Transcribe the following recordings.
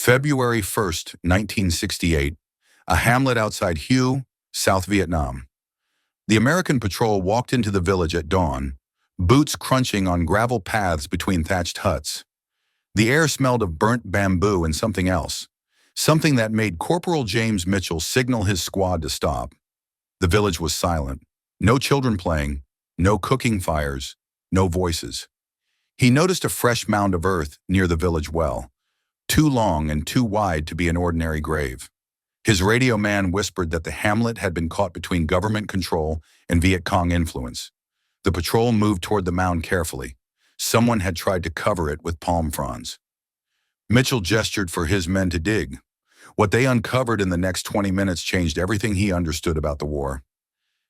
February 1st, 1968, a hamlet outside Hue, South Vietnam. The American patrol walked into the village at dawn, boots crunching on gravel paths between thatched huts. The air smelled of burnt bamboo and something else, something that made Corporal James Mitchell signal his squad to stop. The village was silent. No children playing, no cooking fires, no voices. He noticed a fresh mound of earth near the village well, too long and too wide to be an ordinary grave. His radio man whispered that the hamlet had been caught between government control and Viet Cong influence. The patrol moved toward the mound carefully. Someone had tried to cover it with palm fronds. Mitchell gestured for his men to dig. What they uncovered in the next 20 minutes changed everything he understood about the war.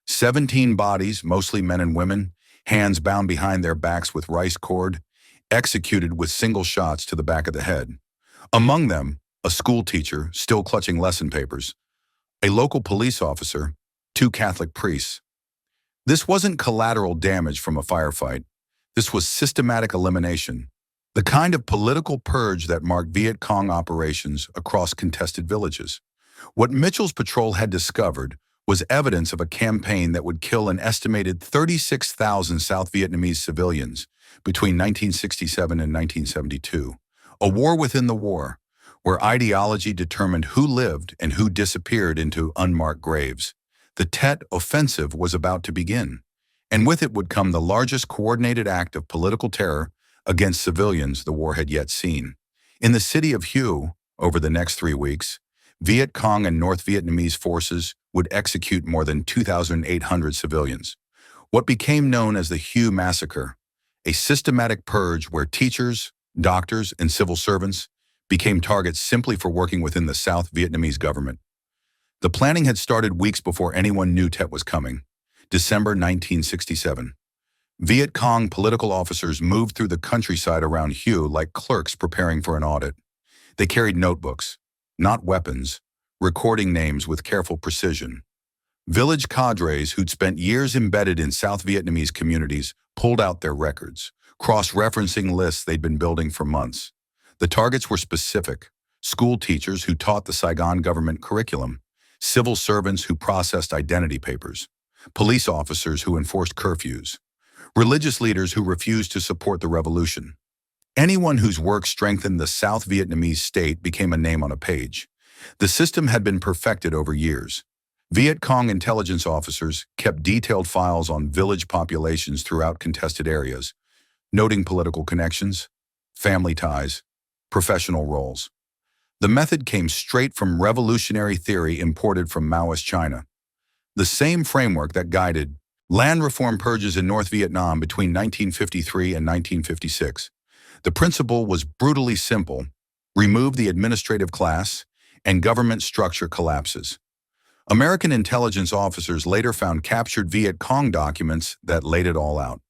17 bodies, mostly men and women, hands bound behind their backs with rice cord, executed with single shots to the back of the head. Among them, a school teacher, still clutching lesson papers, a local police officer, 2 Catholic priests. This wasn't collateral damage from a firefight. This was systematic elimination, the kind of political purge that marked Viet Cong operations across contested villages. What Mitchell's patrol had discovered was evidence of a campaign that would kill an estimated 36,000 South Vietnamese civilians between 1967 and 1972. A war within the war, where ideology determined who lived and who disappeared into unmarked graves. The Tet Offensive was about to begin, and with it would come the largest coordinated act of political terror against civilians the war had yet seen. In the city of Hue, over the next 3 weeks, Viet Cong and North Vietnamese forces would execute more than 2,800 civilians. What became known as the Hue Massacre, a systematic purge where teachers, doctors, and civil servants became targets simply for working within the South Vietnamese government. The planning had started weeks before anyone knew Tet was coming. December 1967. Viet Cong political officers moved through the countryside around Hue like clerks preparing for an audit. They carried notebooks, not weapons, recording names with careful precision. Village cadres who'd spent years embedded in South Vietnamese communities pulled out their records, cross-referencing lists they'd been building for months. The targets were specific: school teachers who taught the Saigon government curriculum, civil servants who processed identity papers, police officers who enforced curfews, religious leaders who refused to support the revolution. Anyone whose work strengthened the South Vietnamese state became a name on a page. The system had been perfected over years. Viet Cong intelligence officers kept detailed files on village populations throughout contested areas, noting political connections, family ties, professional roles. The method came straight from revolutionary theory imported from Maoist China. The same framework that guided land reform purges in North Vietnam between 1953 and 1956. The principle was brutally simple: remove the administrative class, and government structure collapses. American intelligence officers later found captured Viet Cong documents that laid it all out.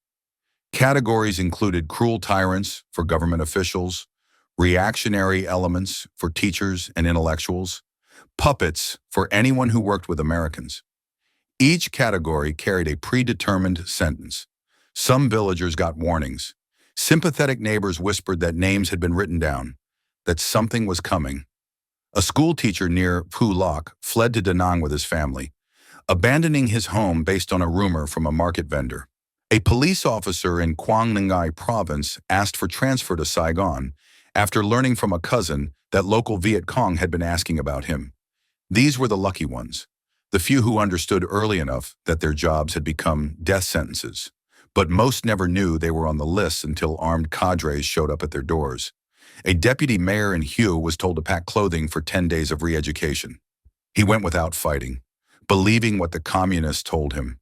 Categories included cruel tyrants for government officials, reactionary elements for teachers and intellectuals, puppets for anyone who worked with Americans. Each category carried a predetermined sentence. Some villagers got warnings. Sympathetic neighbors whispered that names had been written down, that something was coming. A school teacher near Phu Loc fled to Da Nang with his family, abandoning his home based on a rumor from a market vendor. A police officer in Quang Ngai province asked for transfer to Saigon after learning from a cousin that local Viet Cong had been asking about him. These were the lucky ones, the few who understood early enough that their jobs had become death sentences. But most never knew they were on the list until armed cadres showed up at their doors. A deputy mayor in Hue was told to pack clothing for 10 days of re-education. He went without fighting, believing what the communists told him.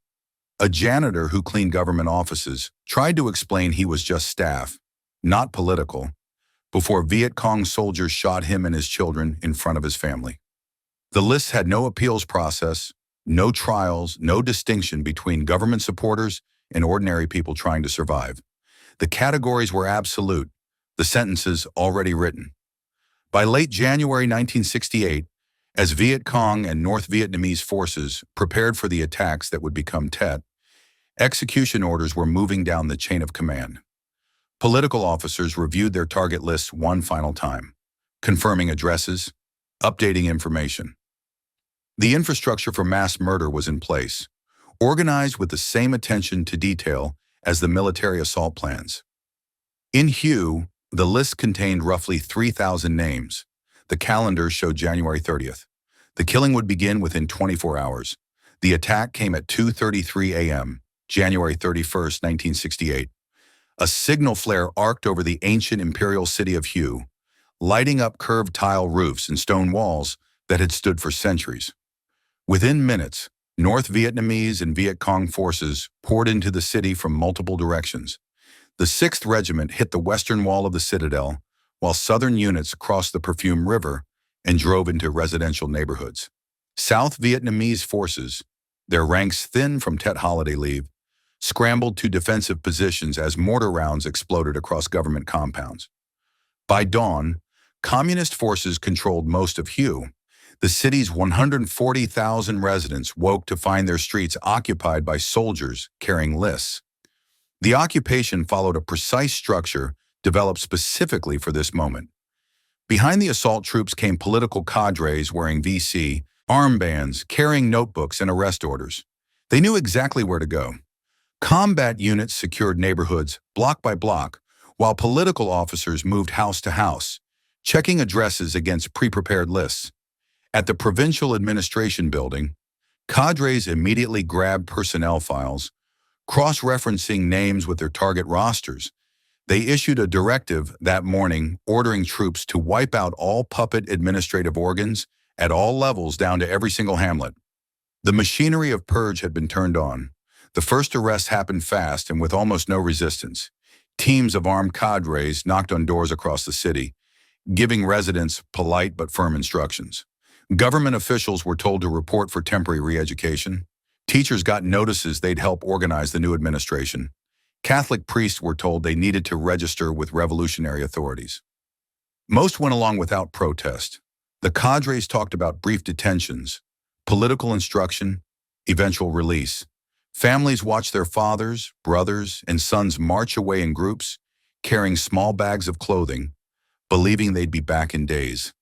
A janitor who cleaned government offices tried to explain he was just staff, not political, before Viet Cong soldiers shot him and his children in front of his family. The list had no appeals process, no trials, no distinction between government supporters and ordinary people trying to survive. The categories were absolute, the sentences already written. By late January 1968, as Viet Cong and North Vietnamese forces prepared for the attacks that would become Tet, execution orders were moving down the chain of command. Political officers reviewed their target lists one final time. confirming addresses, updating information. The infrastructure for mass murder was in place, organized with the same attention to detail as the military assault plans. In Hue, the list contained roughly 3,000 names. The calendar showed January 30th. The killing would begin within 24 hours. The attack came at 2:33 a.m., January 31st, 1968. A signal flare arced over the ancient imperial city of Hue, lighting up curved tile roofs and stone walls that had stood for centuries. Within minutes, North Vietnamese and Viet Cong forces poured into the city from multiple directions. The 6th Regiment hit the western wall of the citadel, while southern units crossed the Perfume River and drove into residential neighborhoods. South Vietnamese forces, their ranks thin from Tet holiday leave, scrambled to defensive positions as mortar rounds exploded across government compounds. By dawn, communist forces controlled most of Hue. The city's 140,000 residents woke to find their streets occupied by soldiers carrying lists. The occupation followed a precise structure developed specifically for this moment. Behind the assault troops came political cadres wearing VC armbands, carrying notebooks and arrest orders. They knew exactly where to go. Combat units secured neighborhoods block by block, while political officers moved house to house, checking addresses against pre-prepared lists. At the Provincial Administration Building, cadres immediately grabbed personnel files, cross-referencing names with their target rosters. They issued a directive that morning ordering troops to wipe out all puppet administrative organs at all levels down to every single hamlet. The machinery of purge had been turned on. The first arrests happened fast and with almost no resistance. Teams of armed cadres knocked on doors across the city, giving residents polite but firm instructions. Government officials were told to report for temporary re-education. Teachers got notices they'd help organize the new administration. Catholic priests were told they needed to register with revolutionary authorities. Most went along without protest. The cadres talked about brief detentions, political instruction, eventual release. Families watched their fathers, brothers, and sons march away in groups, carrying small bags of clothing, believing they'd be back in days.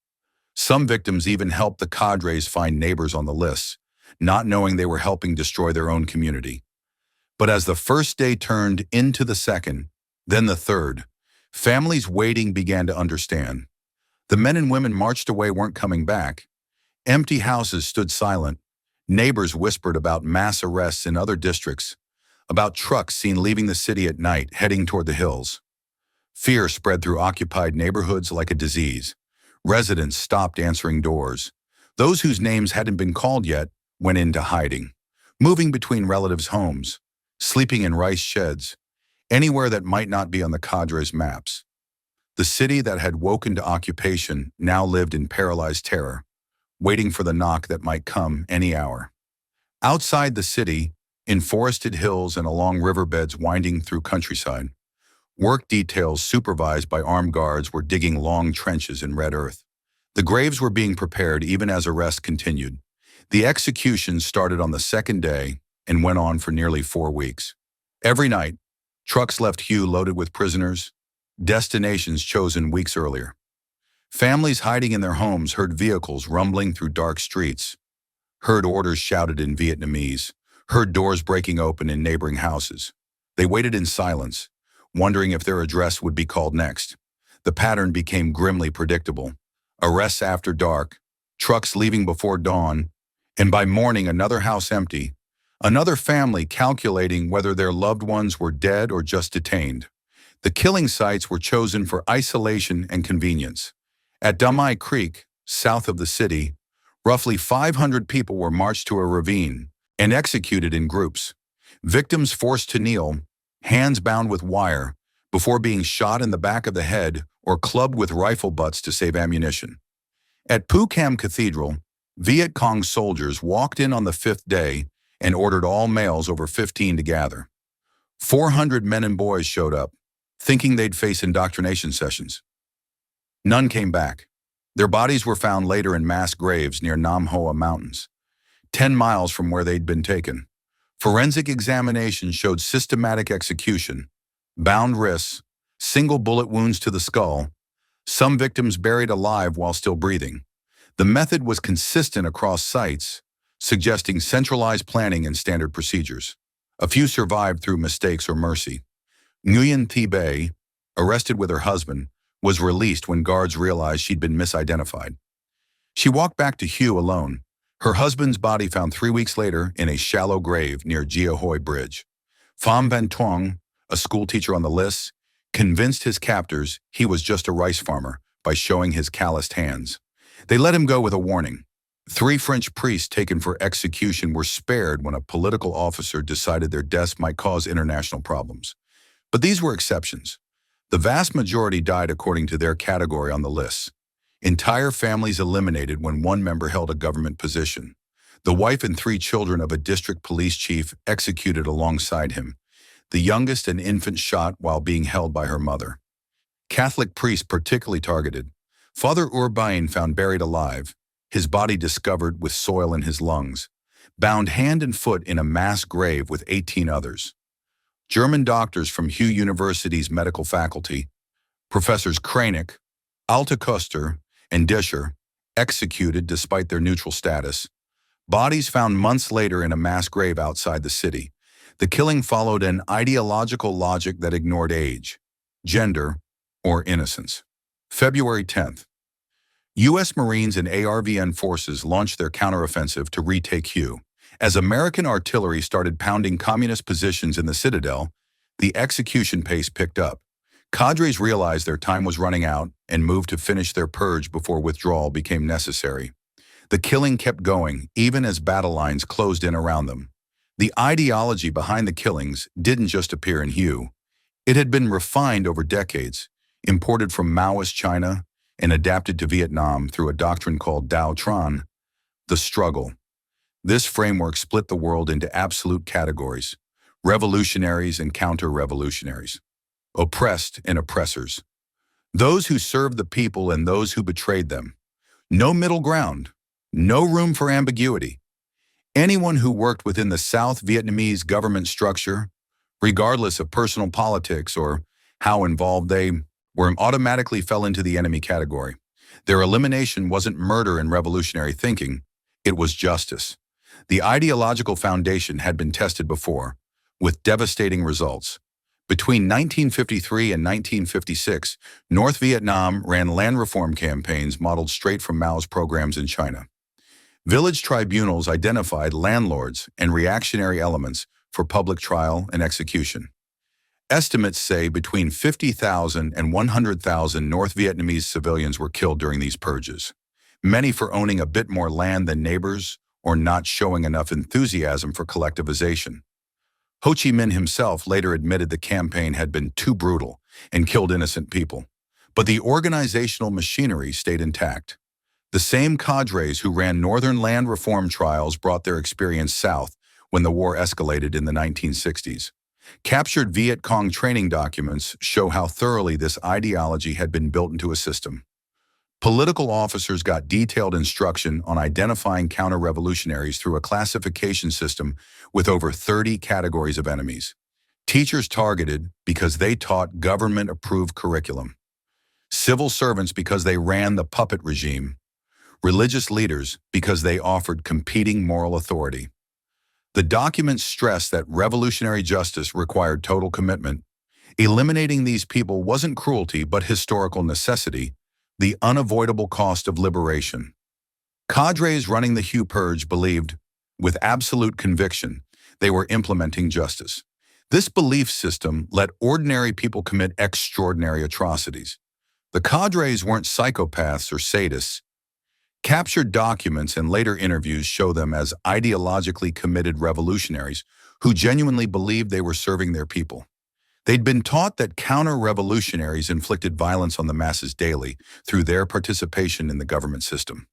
Some victims even helped the cadres find neighbors on the lists, not knowing they were helping destroy their own community. But as the first day turned into the second, then the third, families waiting began to understand. The men and women marched away weren't coming back. Empty houses stood silent. Neighbors whispered about mass arrests in other districts, about trucks seen leaving the city at night, heading toward the hills. Fear spread through occupied neighborhoods like a disease. Residents stopped answering doors. Those whose names hadn't been called yet went into hiding, moving between relatives' homes, sleeping in rice sheds, anywhere that might not be on the cadres' maps. The city that had woken to occupation now lived in paralyzed terror, waiting for the knock that might come any hour. Outside the city, in forested hills and along riverbeds winding through countryside, work details supervised by armed guards were digging long trenches in red earth. The graves were being prepared even as arrests continued. The executions started on the second day and went on for nearly 4 weeks. Every night, trucks left Hue loaded with prisoners, destinations chosen weeks earlier. Families hiding in their homes heard vehicles rumbling through dark streets, heard orders shouted in Vietnamese, heard doors breaking open in neighboring houses. They waited in silence, wondering if their address would be called next. The pattern became grimly predictable. Arrests after dark, trucks leaving before dawn, and by morning another house empty, another family calculating whether their loved ones were dead or just detained. The killing sites were chosen for isolation and convenience. At Damai Creek, south of the city, roughly 500 people were marched to a ravine and executed in groups. Victims forced to kneel, hands bound with wire, before being shot in the back of the head or clubbed with rifle butts to save ammunition. At Pu Cam Cathedral, Viet Cong soldiers walked in on the 5th day and ordered all males over 15 to gather. 400 men and boys showed up, thinking they'd face indoctrination sessions. None came back. Their bodies were found later in mass graves near Nam Hoa Mountains, 10 miles from where they'd been taken. Forensic examination showed systematic execution, bound wrists, single bullet wounds to the skull, Some victims buried alive while still breathing. The method was consistent across sites, suggesting centralized planning and standard procedures. A few survived through mistakes or mercy. Nguyen Thi Bay, arrested with her husband, was released when guards realized she'd been misidentified. She walked back to Hue alone, her husband's body found 3 weeks later in a shallow grave near Gia Hoi Bridge. Pham Van Tuong, a schoolteacher on the list, convinced his captors he was just a rice farmer by showing his calloused hands. They let him go with a warning. 3 French priests taken for execution were spared when a political officer decided their deaths might cause international problems. But these were exceptions. The vast majority died according to their category on the list. Entire families eliminated when one member held a government position. The wife and 3 children of a district police chief executed alongside him. The youngest, an infant, shot while being held by her mother. Catholic priests particularly targeted. Father Urbain found buried alive, his body discovered with soil in his lungs, bound hand and foot in a mass grave with 18 others. German doctors from Hue University's medical faculty, Professors Kranek, Altekoster, and Discher, executed despite their neutral status. Bodies found months later in a mass grave outside the city. The killing followed an ideological logic that ignored age, gender, or innocence. February 10th. U.S. Marines and ARVN forces launched their counteroffensive to retake Hue. As American artillery started pounding communist positions in the citadel, the execution pace picked up. Cadres realized their time was running out and moved to finish their purge before withdrawal became necessary. The killing kept going, even as battle lines closed in around them. The ideology behind the killings didn't just appear in Hue. It had been refined over decades, imported from Maoist China, and adapted to Vietnam through a doctrine called Dao Tran, the struggle. This framework split the world into absolute categories: revolutionaries and counter-revolutionaries, oppressed and oppressors, those who served the people and those who betrayed them. No middle ground, no room for ambiguity. Anyone who worked within the South Vietnamese government structure, regardless of personal politics or how involved they were, automatically fell into the enemy category. Their elimination wasn't murder and revolutionary thinking, it was justice. The ideological foundation had been tested before, with devastating results. Between 1953 and 1956, North Vietnam ran land reform campaigns modeled straight from Mao's programs in China. Village tribunals identified landlords and reactionary elements for public trial and execution. Estimates say between 50,000 and 100,000 North Vietnamese civilians were killed during these purges, many for owning a bit more land than neighbors or not showing enough enthusiasm for collectivization. Ho Chi Minh himself later admitted the campaign had been too brutal and killed innocent people, but the organizational machinery stayed intact. The same cadres who ran northern land reform trials brought their experience south when the war escalated in the 1960s. Captured Viet Cong training documents show how thoroughly this ideology had been built into a system. Political officers got detailed instruction on identifying counter-revolutionaries through a classification system with over 30 categories of enemies. Teachers targeted because they taught government-approved curriculum. Civil servants because they ran the puppet regime. Religious leaders because they offered competing moral authority. The documents stressed that revolutionary justice required total commitment. Eliminating these people wasn't cruelty but historical necessity, the unavoidable cost of liberation. Cadres running the Hue Purge believed, with absolute conviction, they were implementing justice. This belief system let ordinary people commit extraordinary atrocities. The cadres weren't psychopaths or sadists. Captured documents and later interviews show them as ideologically committed revolutionaries who genuinely believed they were serving their people. They'd been taught that counter-revolutionaries inflicted violence on the masses daily through their participation in the government system.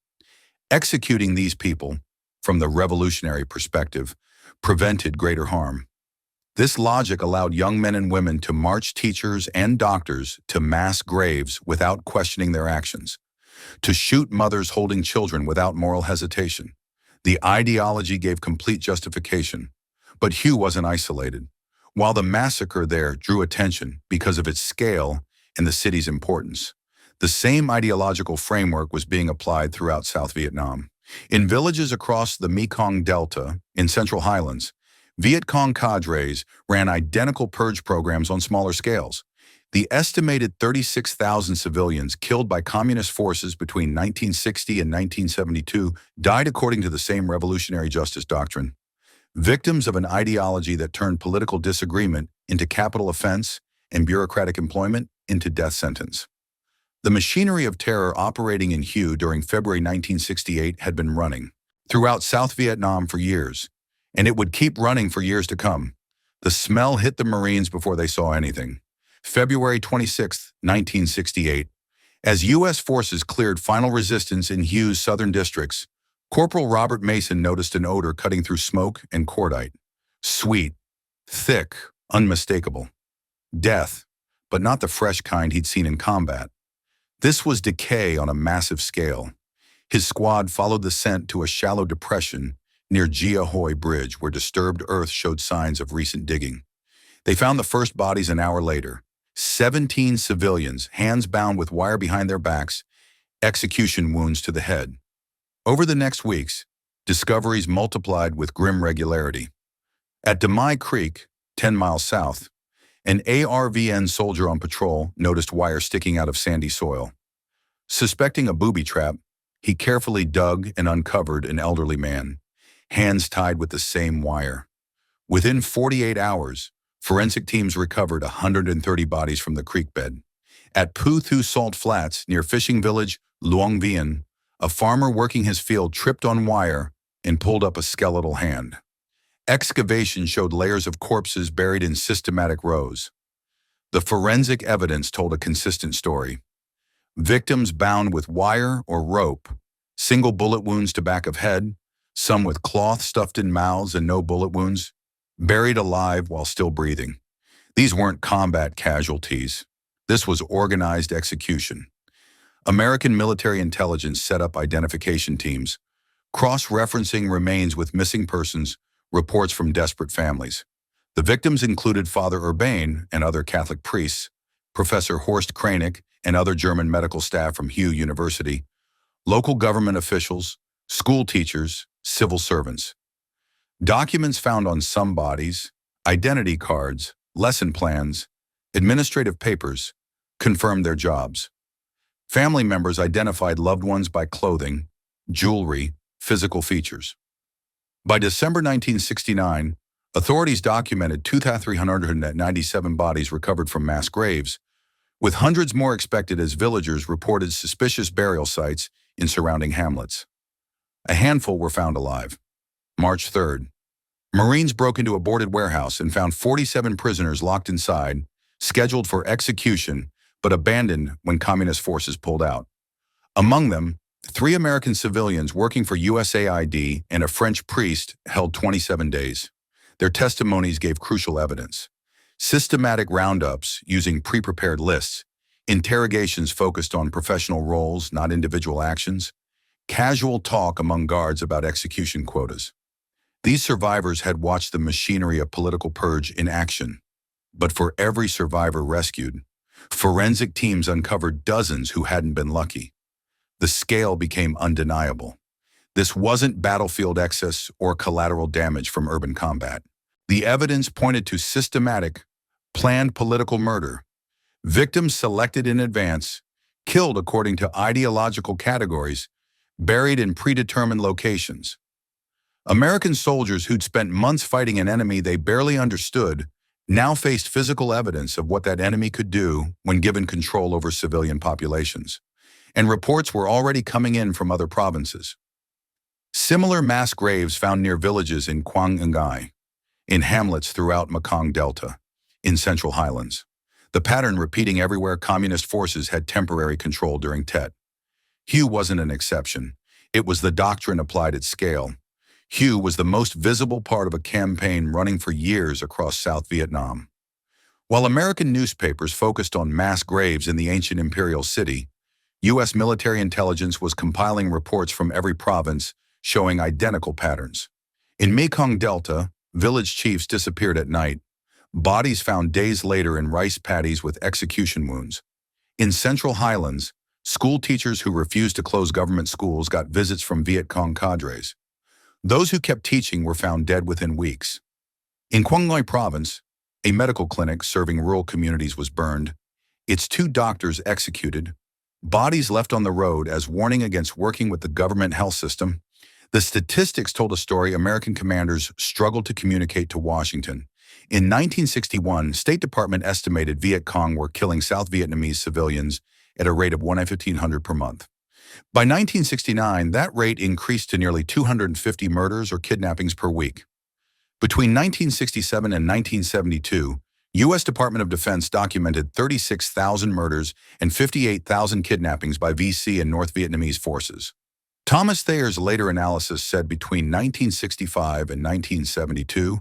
Executing these people, from the revolutionary perspective, prevented greater harm. This logic allowed young men and women to march teachers and doctors to mass graves without questioning their actions, to shoot mothers holding children without moral hesitation. The ideology gave complete justification, but Hue wasn't isolated. While the massacre there drew attention because of its scale and the city's importance, The same ideological framework was being applied throughout South Vietnam. In villages across the Mekong Delta, in Central Highlands, Viet Cong cadres ran identical purge programs on smaller scales. The estimated 36,000 civilians killed by communist forces between 1960 and 1972 died according to the same revolutionary justice doctrine. Victims of an ideology that turned political disagreement into capital offense and bureaucratic employment into death sentence. The machinery of terror operating in Hue during February 1968 had been running throughout South Vietnam for years, and it would keep running for years to come. The smell hit the Marines before they saw anything. February 26, 1968, as U.S. forces cleared final resistance in Hue's southern districts, Corporal Robert Mason noticed an odor cutting through smoke and cordite. Sweet, thick, unmistakable. Death, but not the fresh kind he'd seen in combat. This was decay on a massive scale. His squad followed the scent to a shallow depression near Gia Hoi Bridge where disturbed earth showed signs of recent digging. They found the first bodies an hour later. 17 civilians, hands bound with wire behind their backs, execution wounds to the head. Over the next weeks, discoveries multiplied with grim regularity. At Demai Creek, 10 miles south, an ARVN soldier on patrol noticed wire sticking out of sandy soil. Suspecting a booby trap, he carefully dug and uncovered an elderly man, hands tied with the same wire. Within 48 hours, forensic teams recovered 130 bodies from the creek bed. At Pu Thu Salt Flats, near fishing village Luong Vien, a farmer working his field tripped on wire and pulled up a skeletal hand. Excavation showed layers of corpses buried in systematic rows. The forensic evidence told a consistent story. Victims bound with wire or rope, single bullet wounds to back of head, some with cloth stuffed in mouths and no bullet wounds, buried alive while still breathing. These weren't combat casualties. This was organized execution. American military intelligence set up identification teams, cross-referencing remains with missing persons, reports from desperate families. The victims included Father Urbain and other Catholic priests, Professor Horst Kranek and other German medical staff from Hue University, local government officials, school teachers, civil servants. Documents found on some bodies, identity cards, lesson plans, administrative papers, confirmed their jobs. Family members identified loved ones by clothing, jewelry, physical features. By December 1969, authorities documented 2,397 bodies recovered from mass graves, with hundreds more expected as villagers reported suspicious burial sites in surrounding hamlets. A handful were found alive. March 3rd, Marines broke into a boarded warehouse and found 47 prisoners locked inside, scheduled for execution, but abandoned when communist forces pulled out. Among them, 3 American civilians working for USAID and a French priest held 27 days. Their testimonies gave crucial evidence. Systematic roundups using pre-prepared lists, interrogations focused on professional roles, not individual actions, casual talk among guards about execution quotas. These survivors had watched the machinery of political purge in action. But for every survivor rescued, forensic teams uncovered dozens who hadn't been lucky. The scale became undeniable. This wasn't battlefield excess or collateral damage from urban combat. The evidence pointed to systematic, planned political murder. Victims selected in advance, killed according to ideological categories, buried in predetermined locations. American soldiers who'd spent months fighting an enemy they barely understood now faced physical evidence of what that enemy could do when given control over civilian populations. And reports were already coming in from other provinces. Similar mass graves found near villages in Quang Ngai, in hamlets throughout Mekong Delta, in Central Highlands. The pattern repeating everywhere communist forces had temporary control during Tet. Hue wasn't an exception. It was the doctrine applied at scale. Hue was the most visible part of a campaign running for years across South Vietnam. While American newspapers focused on mass graves in the ancient imperial city, U.S. military intelligence was compiling reports from every province showing identical patterns. In Mekong Delta, village chiefs disappeared at night, bodies found days later in rice paddies with execution wounds. In Central Highlands, School teachers who refused to close government schools got visits from Viet Cong cadres. Those who kept teaching were found dead within weeks. In Quang Ngoai Province, a medical clinic serving rural communities was burned, its 2 doctors executed, bodies left on the road as warning against working with the government health system. The statistics told a story American commanders struggled to communicate to Washington. In 1961, State Department estimated Viet Cong were killing South Vietnamese civilians at a rate of 1,500 per month. By 1969, that rate increased to nearly 250 murders or kidnappings per week. Between 1967 and 1972, U.S. Department of Defense documented 36,000 murders and 58,000 kidnappings by VC and North Vietnamese forces. Thomas Thayer's later analysis said between 1965 and 1972,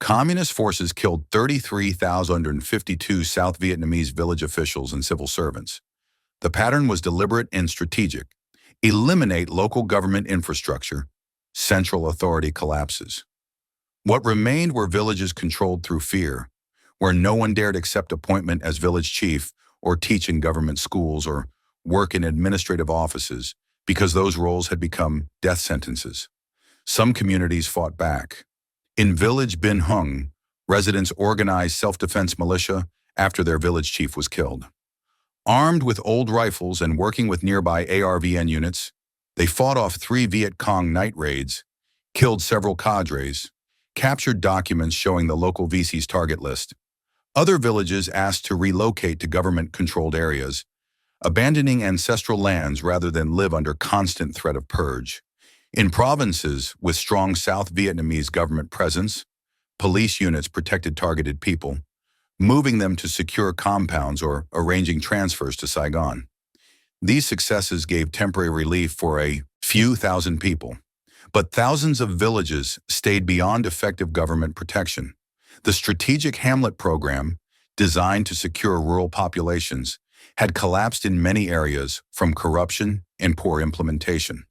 Communist forces killed 33,052 South Vietnamese village officials and civil servants. The pattern was deliberate and strategic. Eliminate local government infrastructure, central authority collapses. What remained were villages controlled through fear, where no one dared accept appointment as village chief or teach in government schools or work in administrative offices because those roles had become death sentences. Some communities fought back. In village Bin Hung, residents organized self-defense militia after their village chief was killed. Armed with old rifles and working with nearby ARVN units, they fought off 3 Viet Cong night raids, killed several cadres, captured documents showing the local VC's target list. Other villages asked to relocate to government-controlled areas, abandoning ancestral lands rather than live under constant threat of purge. In provinces with strong South Vietnamese government presence, police units protected targeted people, moving them to secure compounds or arranging transfers to Saigon. These successes gave temporary relief for a few thousand people, but thousands of villages stayed beyond effective government protection. The strategic hamlet program, designed to secure rural populations, had collapsed in many areas from corruption and poor implementation.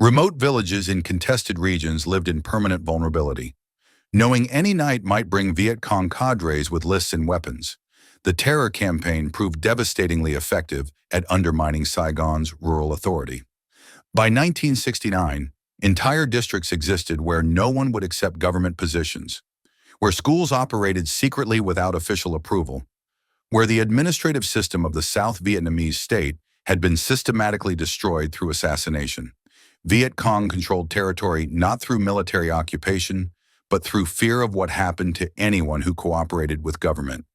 Remote villages in contested regions lived in permanent vulnerability. Knowing any night might bring Viet Cong cadres with lists and weapons, the terror campaign proved devastatingly effective at undermining Saigon's rural authority. By 1969, entire districts existed where no one would accept government positions, where schools operated secretly without official approval, where the administrative system of the South Vietnamese state had been systematically destroyed through assassination. Viet Cong controlled territory not through military occupation, but through fear of what happened to anyone who cooperated with government.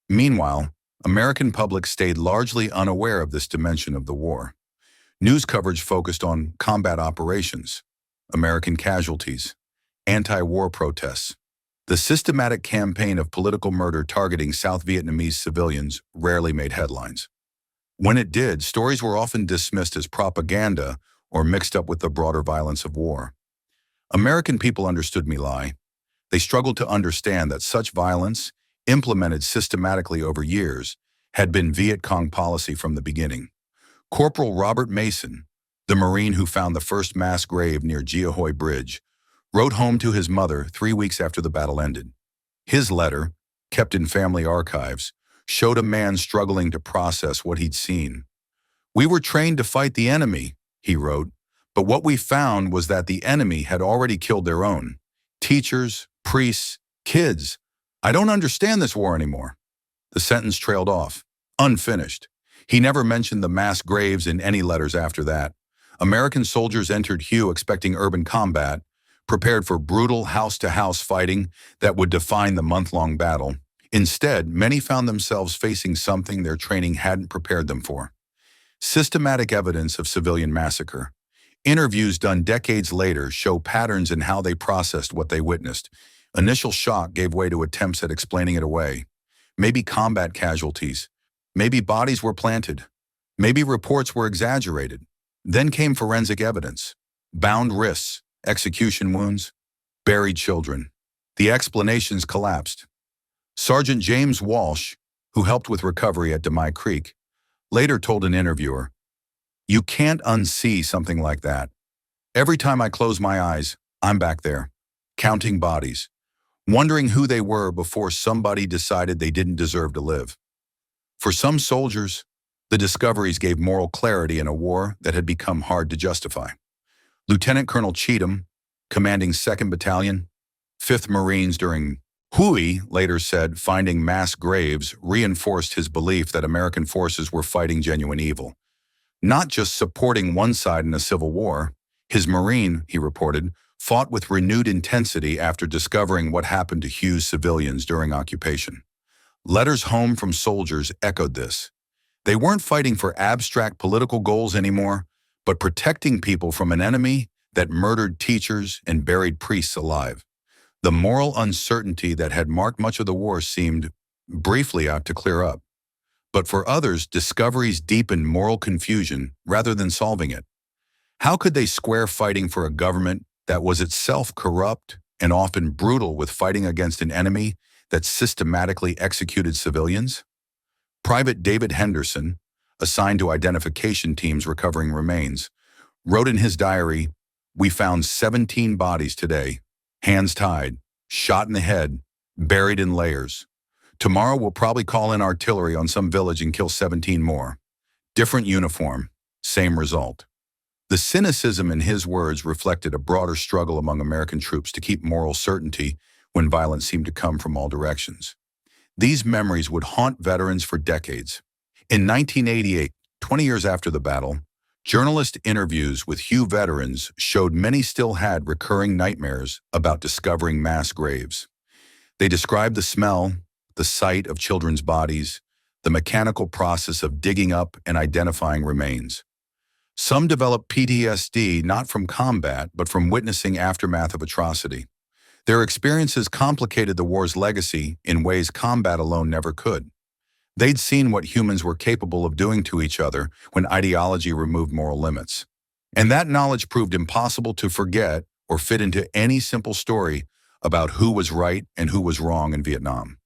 Meanwhile, American public stayed largely unaware of this dimension of the war. News coverage focused on combat operations, American casualties, anti-war protests. The systematic campaign of political murder targeting South Vietnamese civilians rarely made headlines. When it did, stories were often dismissed as propaganda or mixed up with the broader violence of war. American people understood My Lai. They struggled to understand that such violence, implemented systematically over years, had been Viet Cong policy from the beginning. Corporal Robert Mason, the Marine who found the first mass grave near Gia Hoi Bridge, wrote home to his mother 3 weeks after the battle ended. His letter, kept in family archives, showed a man struggling to process what he'd seen. "We were trained to fight the enemy," he wrote, "but what we found was that the enemy had already killed their own. Teachers, priests, kids. I don't understand this war anymore." The sentence trailed off, unfinished. He never mentioned the mass graves in any letters after that. American soldiers entered Hue expecting urban combat, prepared for brutal house-to-house fighting that would define the month-long battle. Instead, many found themselves facing something their training hadn't prepared them for. Systematic evidence of civilian massacre. Interviews done decades later show patterns in how they processed what they witnessed. Initial shock gave way to attempts at explaining it away. Maybe combat casualties. Maybe bodies were planted. Maybe reports were exaggerated. Then came forensic evidence. Bound wrists, execution wounds, buried children. The explanations collapsed. Sergeant James Walsh, who helped with recovery at Demai Creek, later told an interviewer, "You can't unsee something like that. Every time I close my eyes, I'm back there, counting bodies, wondering who they were before somebody decided they didn't deserve to live." For some soldiers, The discoveries gave moral clarity in a war that had become hard to justify. Lieutenant Colonel Cheatham, commanding 2nd Battalion, 5th Marines during Hui, later said finding mass graves reinforced his belief that American forces were fighting genuine evil, not just supporting one side in a civil war. His Marine, he reported, fought with renewed intensity after discovering what happened to Hugh's civilians during occupation. Letters home from soldiers echoed this. They weren't fighting for abstract political goals anymore, but protecting people from an enemy that murdered teachers and buried priests alive. The moral uncertainty that had marked much of the war seemed briefly out to clear up. But for others, discoveries deepened moral confusion rather than solving it. How could they square fighting for a government that was itself corrupt and often brutal with fighting against an enemy that systematically executed civilians? Private David Henderson, assigned to identification teams recovering remains, wrote in his diary, "We found 17 bodies today, hands tied, shot in the head, buried in layers. Tomorrow we'll probably call in artillery on some village and kill 17 more. Different uniform, same result." The cynicism in his words reflected a broader struggle among American troops to keep moral certainty when violence seemed to come from all directions. These memories would haunt veterans for decades. In 1988, 20 years after the battle, journalist interviews with Hugh veterans showed many still had recurring nightmares about discovering mass graves. They described the smell, the sight of children's bodies, the mechanical process of digging up and identifying remains. Some developed PTSD not from combat, but from witnessing aftermath of atrocity. Their experiences complicated the war's legacy in ways combat alone never could. They'd seen what humans were capable of doing to each other when ideology removed moral limits. And that knowledge proved impossible to forget or fit into any simple story about who was right and who was wrong in Vietnam.